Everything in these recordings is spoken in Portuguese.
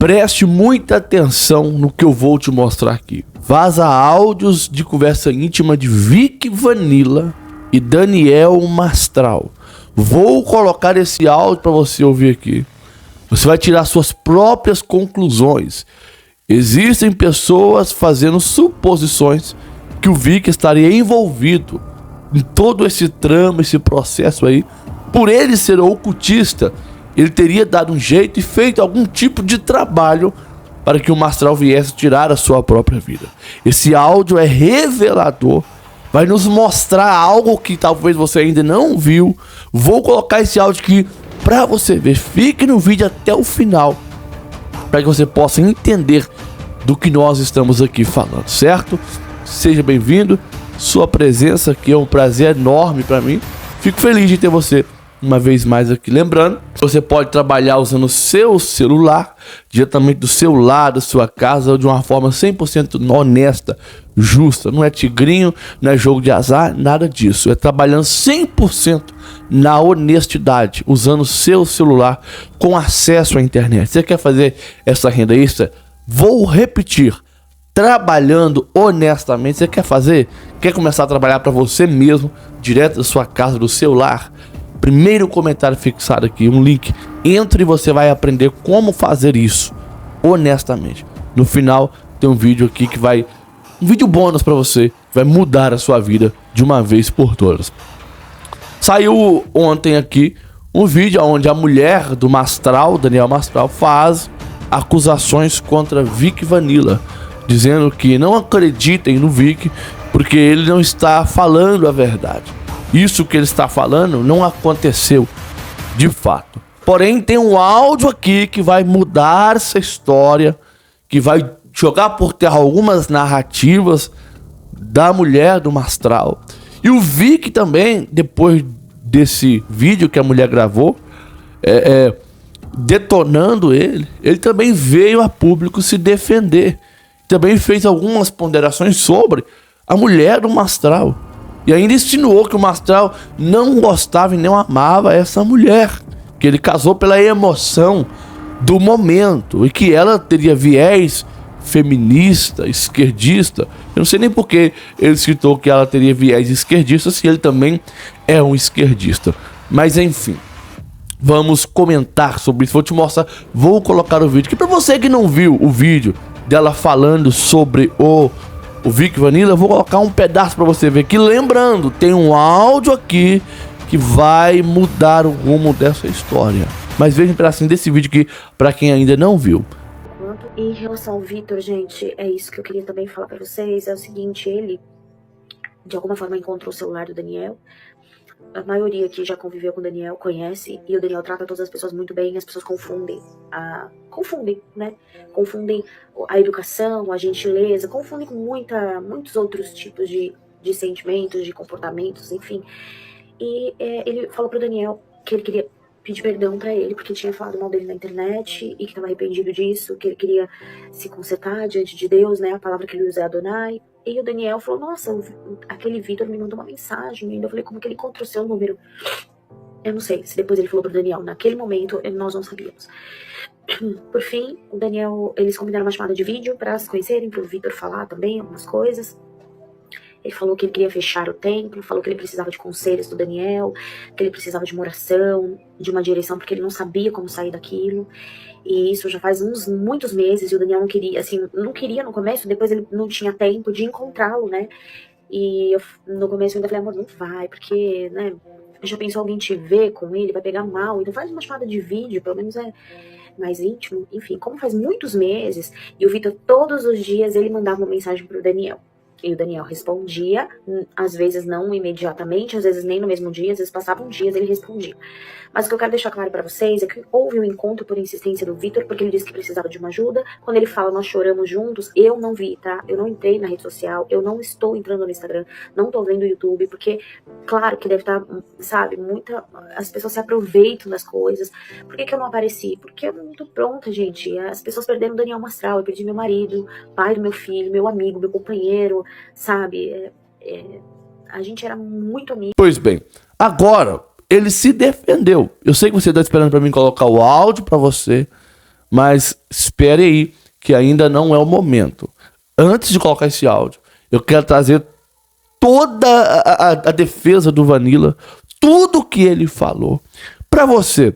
Preste muita atenção no que eu vou te mostrar aqui. Vaza áudios de conversa íntima de Vic Vanilla e Daniel Mastral. Vou colocar esse áudio para você ouvir aqui. Você vai tirar suas próprias conclusões. Existem pessoas fazendo suposições que o Vic estaria envolvido em todo esse trama, esse processo aí. Por ele ser ocultista, ele teria dado um jeito e feito algum tipo de trabalho para que o Mastral viesse tirar a sua própria vida. Esse áudio é revelador, vai nos mostrar algo que talvez você ainda não viu. Vou colocar esse áudio aqui para você ver. Fique no vídeo até o final, para que você possa entender do que nós estamos aqui falando, certo? Seja bem-vindo, sua presença aqui é um prazer enorme para mim. Fico feliz de ter você uma vez mais aqui. Lembrando, você pode trabalhar usando o seu celular, diretamente do seu lado, da sua casa, de uma forma 100% honesta, justa. Não é tigrinho, não é jogo de azar, nada disso. É trabalhando 100% na honestidade, usando o seu celular com acesso à internet. Você quer fazer essa renda extra? Vou repetir. Trabalhando honestamente. Você quer fazer? Quer começar a trabalhar para você mesmo, direto da sua casa, do seu lar? Primeiro comentário fixado aqui, um link. Entre e você vai aprender como fazer isso honestamente. No final tem um vídeo aqui que vai... um vídeo bônus para você, que vai mudar a sua vida de uma vez por todas. Saiu ontem aqui um vídeo onde a mulher do Mastral, Daniel Mastral, faz acusações contra Vic Vanilla, dizendo que não acreditem no Vic porque ele não está falando a verdade. Isso que ele está falando não aconteceu de fato. Porém, tem um áudio aqui que vai mudar essa história, que vai jogar por terra algumas narrativas da mulher do Mastral. E o Vic também, depois desse vídeo que a mulher gravou, detonando ele também veio a público se defender. Também fez algumas ponderações sobre a mulher do Mastral. E ainda insinuou que o Mastral não gostava e não amava essa mulher, que ele casou pela emoção do momento e que ela teria viés feminista, esquerdista. Eu não sei nem por que ele citou que ela teria viés esquerdista, se ele também é um esquerdista. Mas enfim, vamos comentar sobre isso. Vou te mostrar, vou colocar o vídeo aqui para você que não viu o vídeo dela falando sobre o Vic Vanilla. Eu vou colocar um pedaço para você ver, que lembrando, tem um áudio aqui que vai mudar o rumo dessa história. Mas veja um pedacinho desse vídeo aqui para quem ainda não viu. Em relação ao Vitor, gente, é isso que eu queria também falar para vocês. É o seguinte, ele de alguma forma encontrou o celular do Daniel. A maioria que já conviveu com o Daniel conhece, e o Daniel trata todas as pessoas muito bem. As pessoas confundem, né? Confundem a educação, a gentileza, confundem com muitos outros tipos de sentimentos, de comportamentos, enfim. E ele falou pro Daniel que ele queria pedir perdão pra ele, porque tinha falado mal dele na internet e que estava arrependido disso, que ele queria se consertar diante de Deus, né? A palavra que ele usa é Adonai. E o Daniel falou, nossa, aquele Vitor me mandou uma mensagem. E ainda eu falei, como que ele encontrou seu número? Eu não sei se depois ele falou pro Daniel. Naquele momento, nós não sabíamos. Por fim, o Daniel, eles combinaram uma chamada de vídeo pra se conhecerem, pro Vitor falar também algumas coisas. Ele falou que ele queria fechar o templo, falou que ele precisava de conselhos do Daniel, que ele precisava de uma oração, de uma direção, porque ele não sabia como sair daquilo. E isso já faz muitos meses, e o Daniel não queria, assim, não queria no começo, depois ele não tinha tempo de encontrá-lo, né? E no começo eu ainda falei, amor, não vai, porque, né, já pensou alguém te ver com ele, vai pegar mal, então faz uma chamada de vídeo, pelo menos é mais íntimo. Enfim, como faz muitos meses, e o Vitor todos os dias ele mandava uma mensagem pro Daniel. E o Daniel respondia, às vezes não imediatamente, às vezes nem no mesmo dia, às vezes passavam dias e ele respondia. Mas o que eu quero deixar claro pra vocês é que houve um encontro por insistência do Vitor, porque ele disse que precisava de uma ajuda. Quando ele fala, nós choramos juntos, eu não vi, tá? Eu não entrei na rede social, eu não estou entrando no Instagram, não tô vendo o YouTube, porque, claro que deve estar, sabe, as pessoas se aproveitam das coisas. Por que eu não apareci? Porque eu não tô pronta, gente. As pessoas perderam o Daniel Mastral, eu perdi meu marido, pai do meu filho, meu amigo, meu companheiro, sabe? A gente era muito amigo. Pois bem, agora ele se defendeu. Eu sei que você está esperando para mim colocar o áudio para você, Mas espere aí, que ainda não é o momento. Antes de colocar esse áudio, eu quero trazer toda a defesa do Vanilla, tudo que ele falou. Pra você,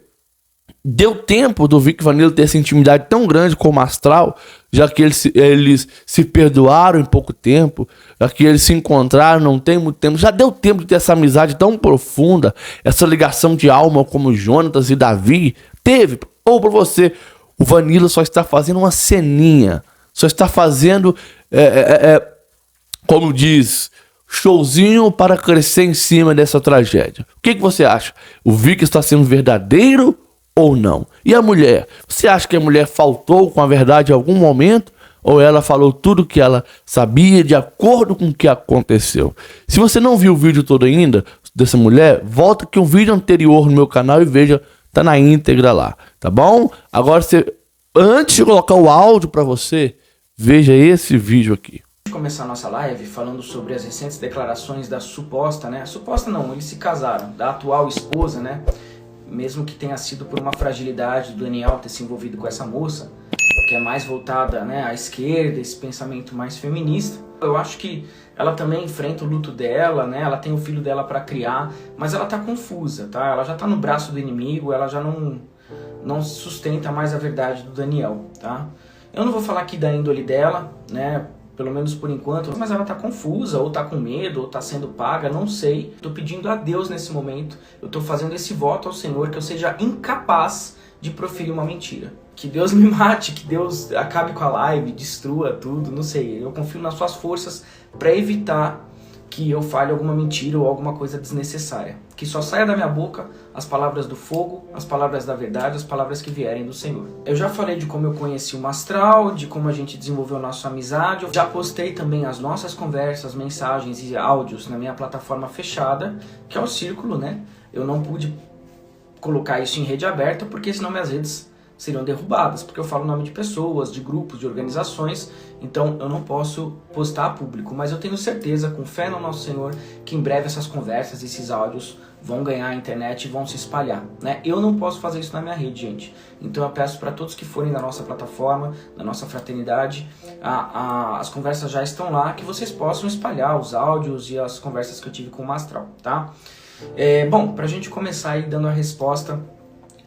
deu tempo do Vic Vanilla ter essa intimidade tão grande com o Astral, já que eles se perdoaram em pouco tempo, já que eles se encontraram não tem muito tempo. Já deu tempo de ter essa amizade tão profunda, essa ligação de alma como Jonatas e Davi? Teve? Ou pra você, o Vanilla só está fazendo uma ceninha, só está fazendo, como diz, showzinho para crescer em cima dessa tragédia? O que você acha? O Vic está sendo verdadeiro ou não? E a mulher? Você acha que a mulher faltou com a verdade em algum momento? Ou ela falou tudo que ela sabia de acordo com o que aconteceu? Se você não viu o vídeo todo ainda dessa mulher, volta aqui um vídeo anterior no meu canal e veja, tá na íntegra lá, tá bom? Agora, antes de colocar o áudio para você, veja esse vídeo aqui. Começar a nossa live falando sobre as recentes declarações da suposta, né? Suposta não, eles se casaram, da atual esposa, né? Mesmo que tenha sido por uma fragilidade do Daniel ter se envolvido com essa moça, que é mais voltada, né, à esquerda, esse pensamento mais feminista. Eu acho que ela também enfrenta o luto dela, né? Ela tem o filho dela para criar, mas ela tá confusa, tá? Ela já tá no braço do inimigo, ela já não sustenta mais a verdade do Daniel, tá? Eu não vou falar aqui da índole dela, né? Pelo menos por enquanto, mas ela tá confusa, ou tá com medo, ou tá sendo paga, não sei. Tô pedindo a Deus nesse momento, eu tô fazendo esse voto ao Senhor, que eu seja incapaz de proferir uma mentira. Que Deus me mate, que Deus acabe com a live, destrua tudo, não sei. Eu confio nas suas forças para evitar que eu fale alguma mentira ou alguma coisa desnecessária. Que só saia da minha boca as palavras do fogo, as palavras da verdade, as palavras que vierem do Senhor. Eu já falei de como eu conheci o Astral, de como a gente desenvolveu nossa amizade. Eu já postei também as nossas conversas, mensagens e áudios na minha plataforma fechada, que é o Círculo, né? Eu não pude colocar isso em rede aberta, porque senão minhas redes seriam derrubadas, porque eu falo o nome de pessoas, de grupos, de organizações, então eu não posso postar a público, mas eu tenho certeza, com fé no nosso Senhor, que em breve essas conversas, esses áudios vão ganhar a internet e vão se espalhar, né? Eu não posso fazer isso na minha rede, gente, então eu peço para todos que forem da nossa plataforma, da nossa fraternidade, as conversas já estão lá, que vocês possam espalhar os áudios e as conversas que eu tive com o Astral, tá? Bom, pra gente começar aí dando a resposta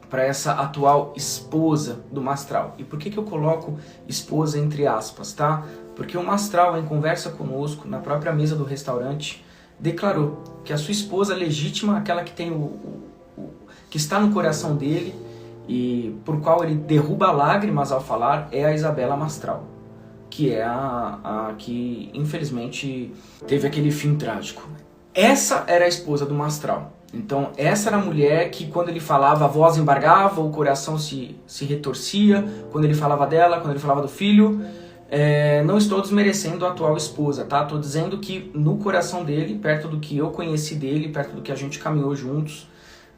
para essa atual esposa do Astral. E por que eu coloco esposa entre aspas, tá? Porque o Astral, em conversa conosco, na própria mesa do restaurante, declarou que a sua esposa legítima, aquela que tem que está no coração dele e por qual ele derruba lágrimas ao falar, é a Isabela Astral, que é a que infelizmente teve aquele fim trágico. Essa era a esposa do Astral. Então essa era a mulher que quando ele falava a voz embargava, o coração se retorcia, quando ele falava dela, quando ele falava do filho. Não estou desmerecendo a atual esposa, tá? Estou dizendo que no coração dele, perto do que eu conheci dele, perto do que a gente caminhou juntos,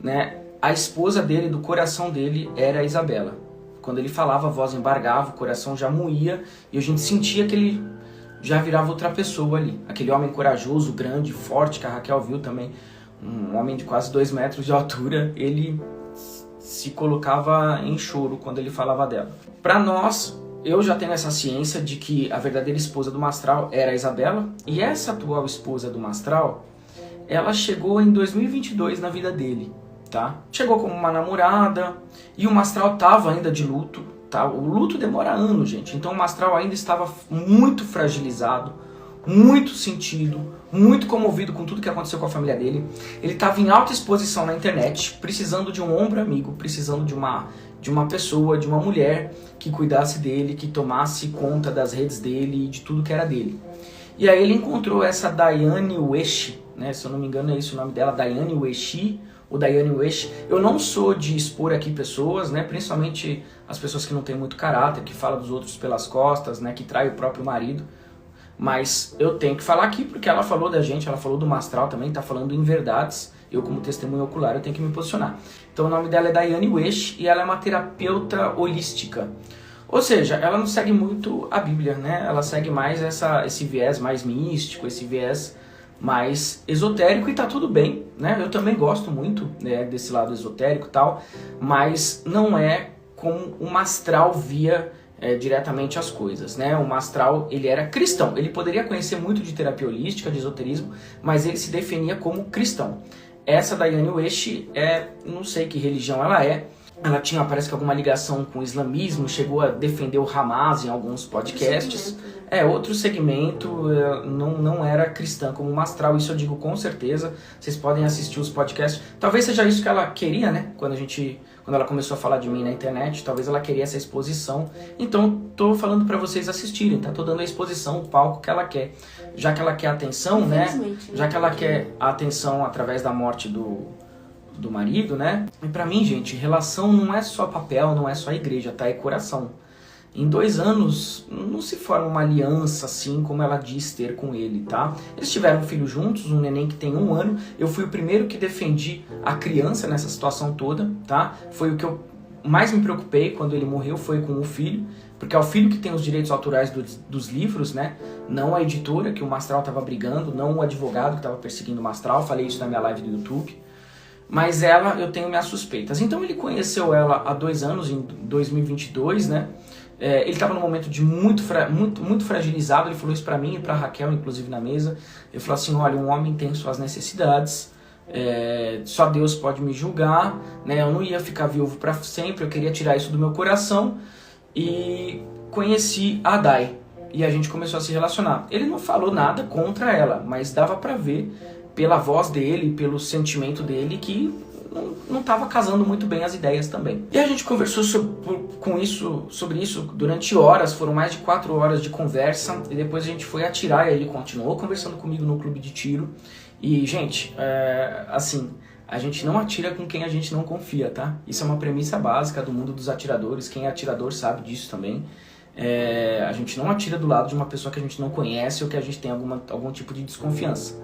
né? A esposa dele, do coração dele, era a Isabela. Quando ele falava, a voz embargava, o coração já moía e a gente sentia que ele já virava outra pessoa ali. Aquele homem corajoso, grande, forte, que a Raquel viu também, um homem de quase 2 metros de altura, ele se colocava em choro quando ele falava dela. Para nós, eu já tenho essa ciência de que a verdadeira esposa do Astral era a Isabela, e essa atual esposa do Astral, ela chegou em 2022 na vida dele, tá? Chegou como uma namorada, e o Astral tava ainda de luto, tá? O luto demora anos, gente, então o Astral ainda estava muito fragilizado, muito sentido, muito comovido com tudo que aconteceu com a família dele. Ele estava em alta exposição na internet, precisando de um ombro amigo, precisando de uma pessoa, de uma mulher que cuidasse dele, que tomasse conta das redes dele e de tudo que era dele. E aí ele encontrou essa Daiane Weshi, né? Se eu não me engano é esse o nome dela, Daiane Weshi, ou Daiane Weshi. Eu não sou de expor aqui pessoas, né? Principalmente as pessoas que não têm muito caráter, que falam dos outros pelas costas, né? Que trai o próprio marido. Mas eu tenho que falar aqui porque ela falou da gente, ela falou do Astral também, tá falando em verdades. Eu, como testemunho ocular, eu tenho que me posicionar. Então o nome dela é Daiane Weshi e ela é uma terapeuta holística. Ou seja, ela não segue muito a Bíblia, né? Ela segue mais esse viés mais místico, esse viés mais esotérico, e tá tudo bem, né? Eu também gosto muito, né, desse lado esotérico e tal, mas não é como o astral via diretamente as coisas, né? O astral, ele era cristão, ele poderia conhecer muito de terapia holística, de esoterismo, mas ele se definia como cristão. Essa Daiane West não sei que religião ela tinha, parece que alguma ligação com o islamismo, chegou a defender o Hamas em alguns podcasts. Outro segmento, não era cristã como uma astral, isso eu digo com certeza. Vocês podem assistir os podcasts. Talvez seja isso que ela queria, né? Quando ela começou a falar de mim na internet, talvez ela queria essa exposição. Então, tô falando para vocês assistirem, tá? Tô dando a exposição, o palco que ela quer. Já que ela quer atenção, né? Já que ela quer a atenção através da morte do marido, né? E pra mim, gente, relação não é só papel, não é só igreja, tá? É coração. Em 2 anos, não se forma uma aliança assim como ela diz ter com ele, tá? Eles tiveram um filho juntos, um neném que tem 1 ano. Eu fui o primeiro que defendi a criança nessa situação toda, tá? Foi o que eu mais me preocupei quando ele morreu, foi com o filho. Porque é o filho que tem os direitos autorais dos livros, né? Não a editora, que o Mastral estava brigando, não o advogado que estava perseguindo o Mastral. Falei isso na minha live do YouTube. Mas ela, eu tenho minhas suspeitas. Então ele conheceu ela há 2 anos, em 2022, né? Ele estava num momento de muito fragilizado. Ele falou isso pra mim e pra Raquel, inclusive na mesa. Ele falou assim, olha, um homem tem suas necessidades, só Deus pode me julgar, né? Eu não ia ficar viúvo pra sempre, eu queria tirar isso do meu coração. E conheci a Dai, e a gente começou a se relacionar. Ele não falou nada contra ela, mas dava pra ver pela voz dele, pelo sentimento dele, que não estava casando muito bem as ideias também. E a gente conversou sobre isso durante horas, foram mais de 4 horas de conversa, e depois a gente foi atirar, e ele continuou conversando comigo no clube de tiro. E, gente, assim, a gente não atira com quem a gente não confia, tá? Isso é uma premissa básica do mundo dos atiradores, quem é atirador sabe disso também. A gente não atira do lado de uma pessoa que a gente não conhece ou que a gente tem algum tipo de desconfiança.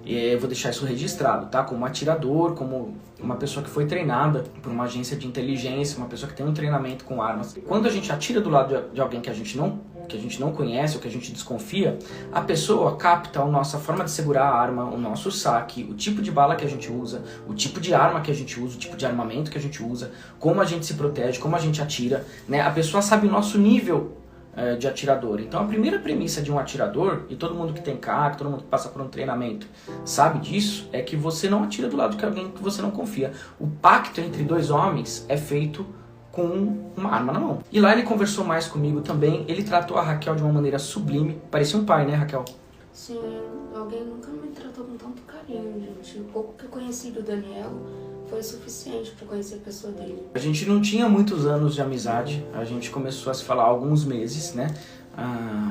Eu vou deixar isso registrado, tá? Como atirador, como uma pessoa que foi treinada por uma agência de inteligência, uma pessoa que tem um treinamento com armas. Quando a gente atira do lado de alguém que a gente não conhece ou que a gente desconfia, a pessoa capta a nossa forma de segurar a arma, o nosso saque, o tipo de bala que a gente usa, o tipo de arma que a gente usa, o tipo de armamento que a gente usa, como a gente se protege, como a gente atira, né? A pessoa sabe o nosso nível de atirador. Então a primeira premissa de um atirador, e todo mundo que tem CAC, todo mundo que passa por um treinamento sabe disso, é que você não atira do lado de alguém que você não confia. O pacto entre 2 homens é feito com uma arma na mão. E lá ele conversou mais comigo também, ele tratou a Raquel de uma maneira sublime, parecia um pai, né, Raquel? Sim, alguém nunca me tratou com tanto carinho, gente. O pouco que eu conheci do Daniel foi suficiente para conhecer a pessoa dele. A gente não tinha muitos anos de amizade, a gente começou a se falar há alguns meses, né?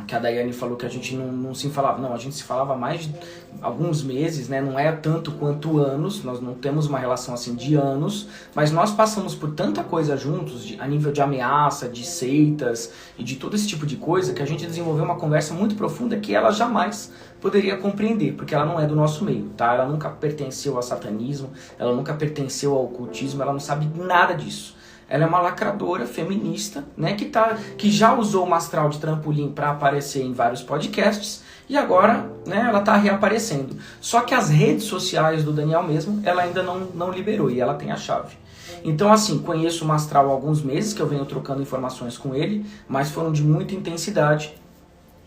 Que a Daiane falou que a gente não se falava. Não, a gente se falava há mais de alguns meses, né? Não é tanto quanto anos, nós não temos uma relação assim de anos, mas nós passamos por tanta coisa juntos, a nível de ameaça, de seitas e de todo esse tipo de coisa, que a gente desenvolveu uma conversa muito profunda que ela jamais poderia compreender, porque ela não é do nosso meio, tá? Ela nunca pertenceu ao satanismo, ela nunca pertenceu ao ocultismo, ela não sabe nada disso. Ela é uma lacradora feminista, né, que já usou o Mastral de trampolim para aparecer em vários podcasts e agora, né, ela tá reaparecendo. Só que as redes sociais do Daniel mesmo, ela ainda não liberou e ela tem a chave. Então, assim, conheço o Mastral há alguns meses, que eu venho trocando informações com ele, mas foram de muita intensidade.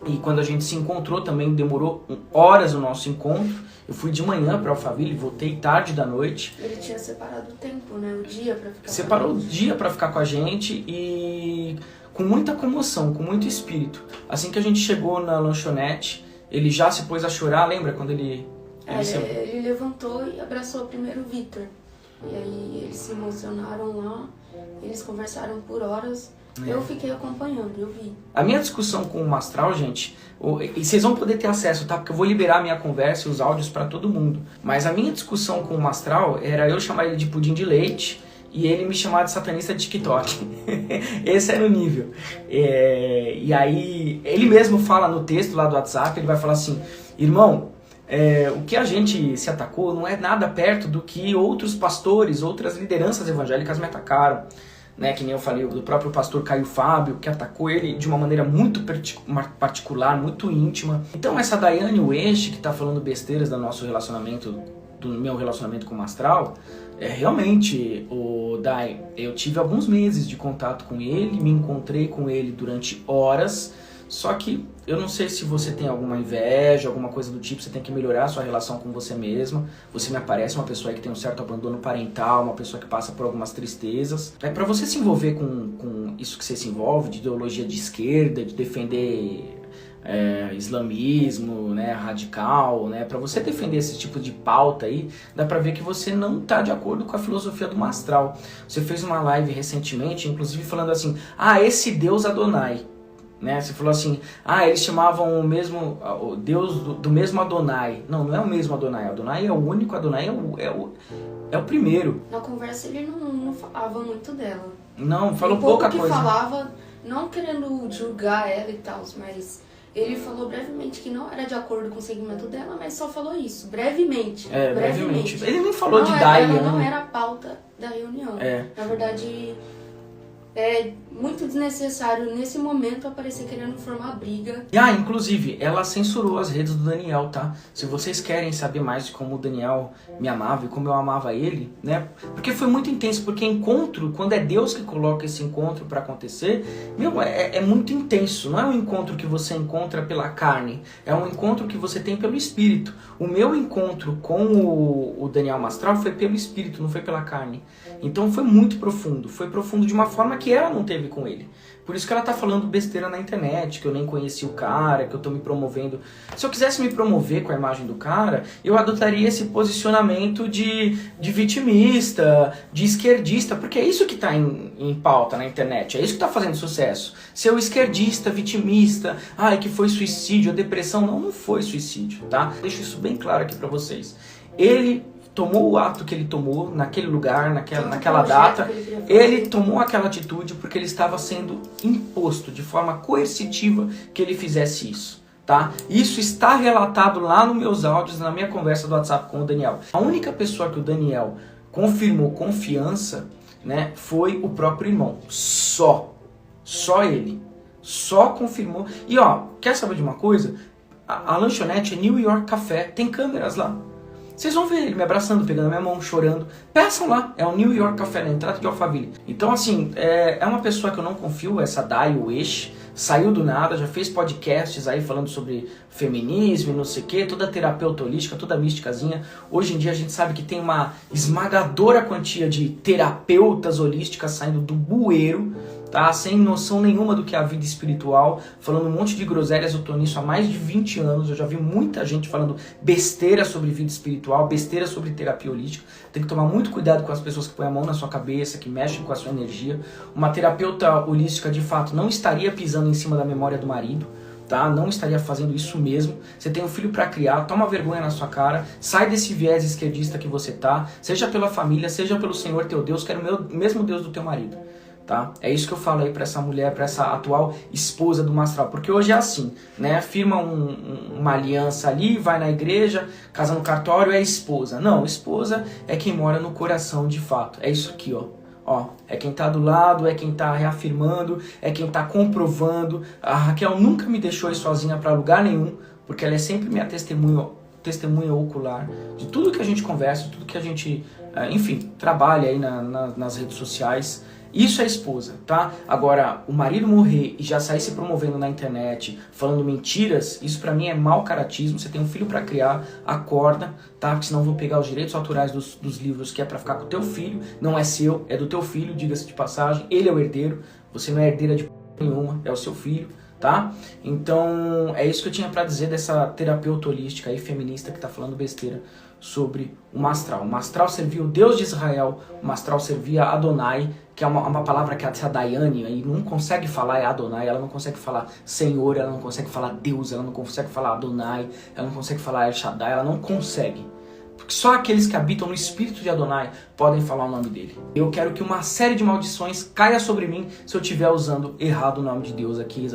E quando a gente se encontrou também demorou horas o nosso encontro. Eu fui de manhã para Alphaville, voltei tarde da noite. Ele tinha separado o tempo, né? O dia para ficar Separou o dia para ficar com a gente e com muita comoção, com muito espírito. Assim que a gente chegou na lanchonete, ele já se pôs a chorar, lembra quando ele ele levantou e abraçou primeiro o Vitor. E aí eles se emocionaram lá, eles conversaram por horas. Eu fiquei acompanhando, eu vi. A minha discussão com o Mastral, gente, e vocês vão poder ter acesso, tá? Porque eu vou liberar a minha conversa e os áudios pra todo mundo. Mas a minha discussão com o Mastral era eu chamar ele de pudim de leite e ele me chamar de satanista de TikTok. Esse era o nível. E aí, ele mesmo fala no texto lá do WhatsApp, ele vai falar assim, irmão, o que a gente se atacou não é nada perto do que outros pastores, outras lideranças evangélicas me atacaram. Né, que nem eu falei, do próprio pastor Caio Fábio, que atacou ele de uma maneira muito particular, muito íntima. Então essa Daiane West, que tá falando besteiras do nosso relacionamento do meu relacionamento com o astral, realmente, o Dai, eu tive alguns meses de contato com ele, me encontrei com ele durante horas, só que eu não sei se você tem alguma inveja, alguma coisa do tipo, você tem que melhorar a sua relação com você mesma. Você me aparece uma pessoa que tem um certo abandono parental, uma pessoa que passa por algumas tristezas. Para você se envolver com isso que você se envolve, de ideologia de esquerda, de defender islamismo, né, radical, né, para você defender esse tipo de pauta aí, dá pra ver que você não tá de acordo com a filosofia do astral. Você fez uma live recentemente, inclusive falando assim, esse Deus Adonai, né? Você falou assim, eles chamavam o Deus do mesmo Adonai. Não é o mesmo Adonai. Adonai é o único, Adonai é o primeiro. Na conversa ele não falava muito dela. Não, falou pouca coisa. Ele falava, não querendo julgar ela e tal, mas ele falou brevemente que não era de acordo com o segmento dela, mas só falou isso, brevemente. Brevemente. Ele nem falou de Dayan. Não era a pauta da reunião. Na verdade, é muito desnecessário nesse momento aparecer querendo formar briga. Inclusive, ela censurou as redes do Daniel, tá? Se vocês querem saber mais de como o Daniel me amava e como eu amava ele, né? Porque foi muito intenso, porque encontro, quando é Deus que coloca esse encontro pra acontecer, é muito intenso. Não é um encontro que você encontra pela carne, é um encontro que você tem pelo Espírito. O meu encontro com o Daniel Mastral foi pelo Espírito, não foi pela carne. Então foi muito profundo, foi profundo de uma forma que ela não teve com ele. Por isso que ela tá falando besteira na internet, que eu nem conheci o cara, que eu tô me promovendo. Se eu quisesse me promover com a imagem do cara, eu adotaria esse posicionamento de vitimista, de esquerdista, porque é isso que tá em pauta na internet, é isso que tá fazendo sucesso. Ser o esquerdista, vitimista, que foi suicídio, depressão, não foi suicídio, tá? Deixo isso bem claro aqui pra vocês. Ele tomou o ato que ele tomou naquele lugar, naquela data, ele tomou aquela atitude porque ele estava sendo imposto de forma coercitiva que ele fizesse isso, tá? Isso está relatado lá nos meus áudios, na minha conversa do WhatsApp com o Daniel. A única pessoa que o Daniel confirmou confiança, né, foi o próprio irmão, só ele, só confirmou. E quer saber de uma coisa? A lanchonete é New York Café, tem câmeras lá. Vocês vão ver ele me abraçando, pegando a minha mão, chorando. Peçam lá, é o New York Café, na entrada de Alphaville. Então, assim, é uma pessoa que eu não confio, essa Dai Wish, saiu do nada, já fez podcasts aí falando sobre feminismo e não sei o que, toda terapeuta holística, toda místicazinha. Hoje em dia a gente sabe que tem uma esmagadora quantia de terapeutas holísticas saindo do bueiro, tá? Sem noção nenhuma do que é a vida espiritual, falando um monte de groselhas. Eu tô nisso há mais de 20 anos, eu já vi muita gente falando besteira sobre vida espiritual, besteira sobre terapia holística. Tem que tomar muito cuidado com as pessoas que põem a mão na sua cabeça, que mexem com a sua energia. Uma terapeuta holística, de fato, não estaria pisando em cima da memória do marido, tá? Não estaria fazendo isso mesmo. Você tem um filho para criar, toma vergonha na sua cara, sai desse viés esquerdista que você tá, seja pela família, seja pelo Senhor teu Deus, que era o mesmo Deus do teu marido. Tá? É isso que eu falo aí pra essa mulher, pra essa atual esposa do Mastral. Porque hoje é assim, né? Firma uma aliança ali, vai na igreja, casa no cartório, é esposa. Não, esposa é quem mora no coração de fato. É isso aqui, ó. É quem tá do lado, é quem tá reafirmando, é quem tá comprovando. A Raquel nunca me deixou ir sozinha pra lugar nenhum, porque ela é sempre minha testemunha ocular de tudo que a gente conversa, de tudo que a gente, enfim, trabalha aí nas redes sociais. Isso é esposa, tá? Agora, o marido morrer e já sair se promovendo na internet, falando mentiras, isso pra mim é mau caratismo. Você tem um filho pra criar, acorda, tá? Porque senão vão pegar os direitos autorais dos livros que é pra ficar com o teu filho. Não é seu, é do teu filho, diga-se de passagem. Ele é o herdeiro, você não é herdeira de p*** nenhuma, é o seu filho, tá? Então, é isso que eu tinha pra dizer dessa terapeuta holística aí, feminista, que tá falando besteira sobre o Mastral. O Mastral servia o Deus de Israel, o Mastral servia Adonai, que é uma palavra que a Daiane aí não consegue falar, é Adonai, ela não consegue falar Senhor, ela não consegue falar Deus, ela não consegue falar Adonai, ela não consegue falar El Shaddai, ela não consegue. Porque só aqueles que habitam no espírito de Adonai podem falar o nome dele. Eu quero que uma série de maldições caia sobre mim se eu estiver usando errado o nome de Deus aqui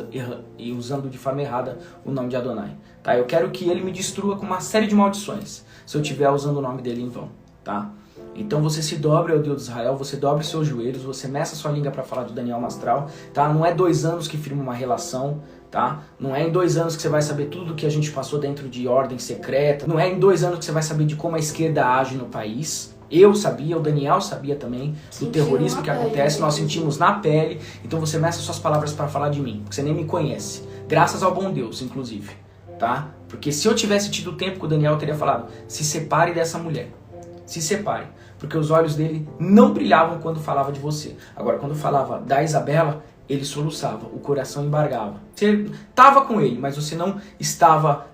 e usando de forma errada o nome de Adonai. Tá? Eu quero que ele me destrua com uma série de maldições se eu estiver usando o nome dele em vão. Tá? Então você se dobre ao Deus de Israel, você dobre seus joelhos, você meça sua língua para falar do Daniel Mastral, tá? Não é 2 anos que firma uma relação, tá? Não é em 2 anos que você vai saber tudo que a gente passou dentro de ordem secreta, não é em 2 anos que você vai saber de como a esquerda age no país. Eu sabia, o Daniel sabia também do terrorismo que acontece, nós sentimos na pele. Então você meça suas palavras para falar de mim, porque você nem me conhece. Graças ao bom Deus, inclusive, tá? Porque se eu tivesse tido tempo com o Daniel, eu teria falado, se separe dessa mulher. Se separe, porque os olhos dele não brilhavam quando falava de você. Agora, quando falava da Isabela, ele soluçava, o coração embargava. Você estava com ele, mas você não estava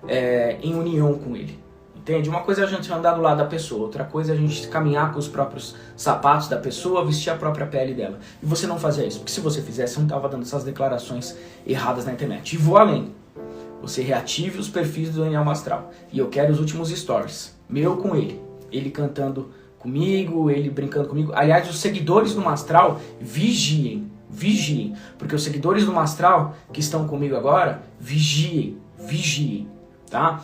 em união com ele. Entende? Uma coisa é a gente andar do lado da pessoa, outra coisa é a gente caminhar com os próprios sapatos da pessoa, vestir a própria pele dela. E você não fazia isso, porque se você fizesse, você não estava dando essas declarações erradas na internet. E vou além. Você reative os perfis do Daniel Mastral. E eu quero os últimos stories, meu com ele. Ele cantando comigo, ele brincando comigo. Aliás, os seguidores do Mastral, vigiem. Vigiem. Porque os seguidores do Mastral que estão comigo agora, vigiem. Vigiem. Tá?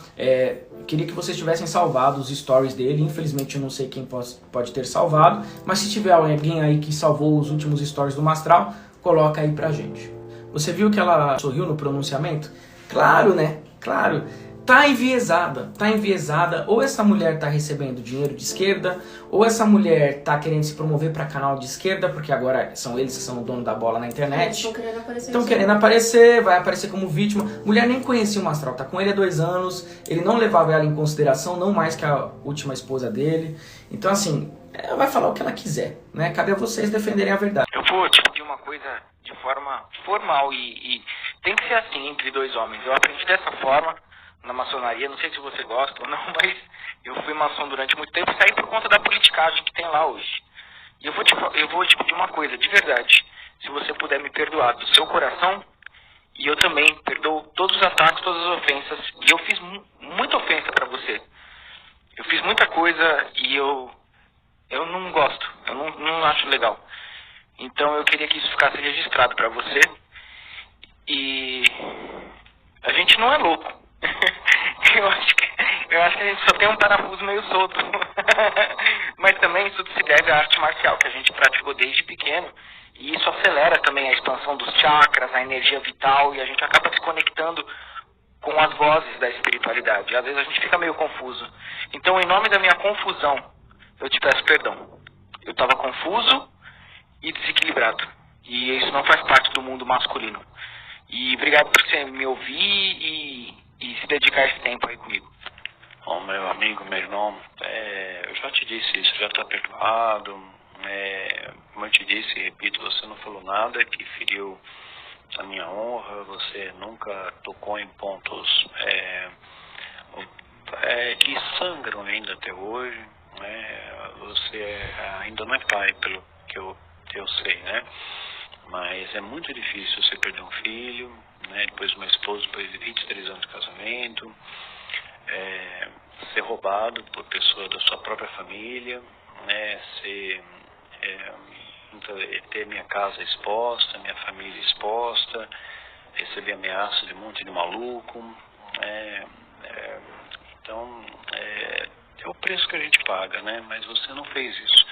Queria que vocês tivessem salvado os stories dele. Infelizmente eu não sei quem pode ter salvado. Mas se tiver alguém aí que salvou os últimos stories do Mastral, coloca aí pra gente. Você viu que ela sorriu no pronunciamento? Claro, né? Claro. Tá enviesada, ou essa mulher tá recebendo dinheiro de esquerda, ou essa mulher tá querendo se promover para canal de esquerda, porque agora são eles que são o dono da bola na internet. Estão querendo aparecer, vai aparecer como vítima. Mulher nem conhecia o Mastral, tá com ele há 2 anos, ele não levava ela em consideração, não mais que a última esposa dele. Então assim, ela vai falar o que ela quiser, né? Cabe a vocês defenderem a verdade. Eu vou te pedir uma coisa de forma formal e tem que ser assim entre 2 homens. Eu aprendi dessa forma na maçonaria, não sei se você gosta ou não, mas eu fui maçom durante muito tempo e saí por conta da politicagem que tem lá hoje. E eu vou te pedir uma coisa, de verdade, se você puder me perdoar do seu coração, e eu também perdoo todos os ataques, todas as ofensas, e eu fiz muita ofensa pra você. Eu fiz muita coisa e eu não gosto, eu não acho legal. Então eu queria que isso ficasse registrado pra você. E a gente não é louco. Eu acho que a gente só tem um parafuso meio solto. Mas também isso se deve à arte marcial que a gente praticou desde pequeno. E isso acelera também a expansão dos chakras, a energia vital. E a gente acaba se conectando com as vozes da espiritualidade. Às vezes a gente fica meio confuso. Então, em nome da minha confusão, eu te peço perdão. Eu estava confuso e desequilibrado. E isso não faz parte do mundo masculino. E obrigado por você me ouvir e se dedicar esse tempo aí comigo. Bom, meu amigo, meu irmão, eu já te disse isso, já está perdoado. Como eu te disse e repito, você não falou nada que feriu a minha honra, você nunca tocou em pontos que sangram ainda até hoje. Você ainda não é pai, pelo que eu sei, né? Mas é muito difícil você perder um filho, né? Depois uma esposa, depois de 23 anos de casamento, ser roubado por pessoa da sua própria família, né? Ter minha casa exposta, minha família exposta, receber ameaça de um monte de maluco. Então, é o preço que a gente paga, né? Mas você não fez isso.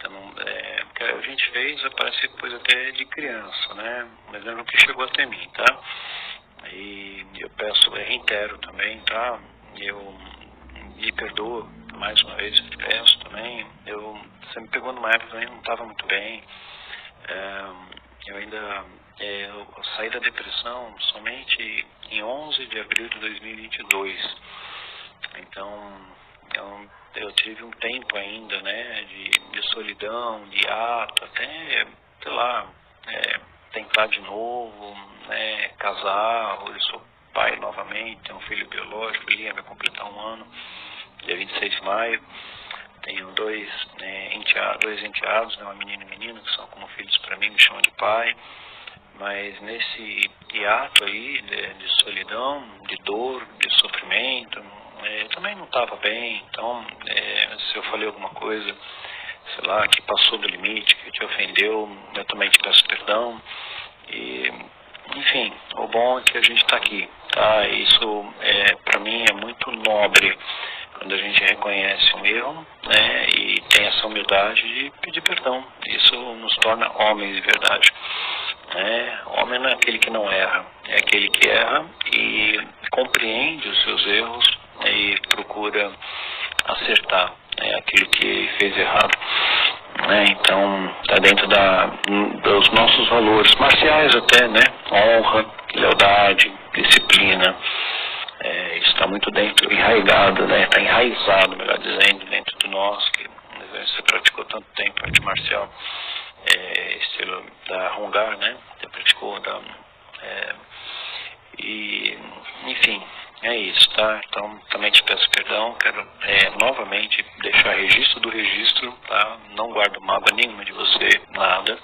O que a gente fez parece coisa até de criança, né? Mas é o que chegou até mim, tá? E eu reitero também, tá? Eu me perdoo, mais uma vez eu te peço também. Você me pegou numa época que eu não estava muito bem. Eu saí da depressão somente em 11 de abril de 2022. Então, eu tive um tempo ainda, né, de solidão, de ato, até, sei lá, tentar de novo, né, casar. Eu sou pai novamente, tenho um filho biológico, ele vai completar 1 ano, dia 26 de maio. Tenho 2 enteados, né, uma menina e um menino, que são como filhos para mim, me chamam de pai. Mas nesse hiato aí de solidão, de dor, de sofrimento, eu também não estava bem. Então, se eu falei alguma coisa, sei lá, que passou do limite, que te ofendeu, eu também te peço perdão. E, enfim, o bom é que a gente está aqui, tá? Isso, para mim, é muito nobre. quando a gente reconhece um erro, né, e tem essa humildade de pedir perdão. Isso nos torna homens de verdade. Homem não é aquele que não erra, é aquele que erra e compreende os seus erros, né, e procura acertar, né, aquilo que fez errado. Então, está dentro dos nossos valores marciais até, né? Honra, lealdade, disciplina. Isso está muito dentro, enraizado, né? Está enraizado, melhor dizendo, dentro de nós, que você praticou tanto tempo arte marcial, estilo da Hungar, né? Você praticou enfim, é isso, tá? Então, também te peço perdão, quero novamente deixar registro do registro, tá? Não guardo mágoa nenhuma de você, nada.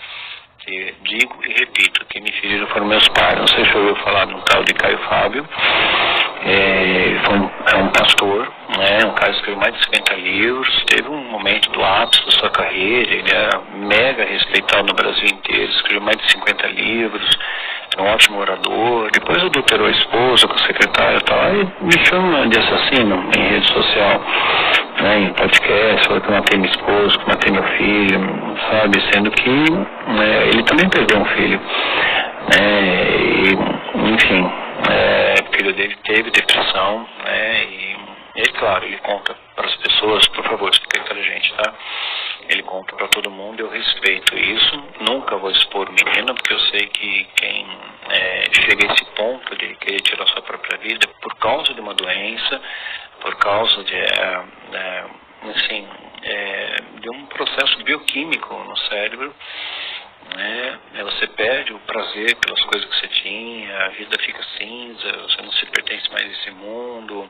E digo e repito, que me feriram foram meus pais. Não sei se ouviu falar de um tal de Caio Fábio. É um pastor, né? Um cara que escreveu mais de 50 livros, teve um momento do ápice da sua carreira, ele era mega respeitado no Brasil inteiro, escreveu mais de 50 livros, era um ótimo orador. Depois adulterou a esposa com a secretária e tal, aí me chama de assassino em rede social, né, em podcast, falou que eu matei minha esposa, que eu matei meu filho, sabe, sendo que ele também perdeu um filho, né, e, enfim, o filho dele teve depressão, né, e claro, ele conta para as pessoas, por favor, explique para a gente, tá? Ele conta para todo mundo, eu respeito isso, nunca vou expor o menino, porque eu sei que quem chega a esse ponto de querer tirar sua própria vida por causa de uma doença, por causa de um processo bioquímico no cérebro, né? Você perde o prazer pelas coisas que você tinha, a vida fica cinza, você não se pertence mais a esse mundo,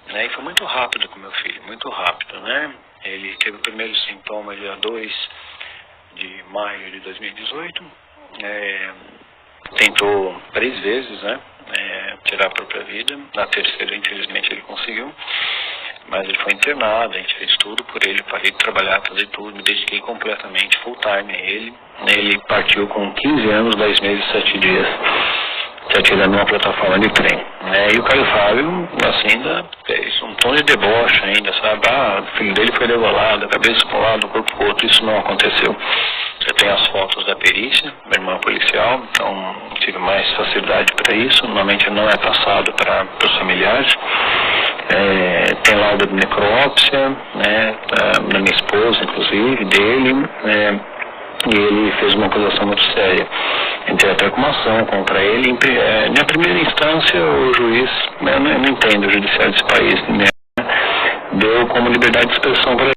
né? E foi muito rápido com meu filho, muito rápido, né? Ele teve o primeiro sintoma dia 2 de maio de 2018, tentou 3 vezes, né? Tirar a própria vida. Na terceira, infelizmente, ele conseguiu, mas ele foi internado, a gente fez tudo por ele, parei de trabalhar, fazer tudo, me dediquei completamente, full time a ele. Ele partiu com 15 anos, 10 meses e 7 dias, se atirando numa plataforma de trem. E o Caio Fábio, assim, ainda fez um tom de deboche ainda, sabe? O filho dele foi degolado, a cabeça para um lado, o corpo para o outro, isso não aconteceu. Eu tenho as fotos da perícia, minha irmã é policial, então tive mais facilidade para isso, normalmente não é passado para os familiares. Tem laudo de necrópsia, né, da minha esposa, inclusive, dele, e ele fez uma acusação muito séria. Entrei até com uma ação contra ele. Na primeira instância, o juiz, eu não entendo o judiciário desse país, né, deu como liberdade de expressão para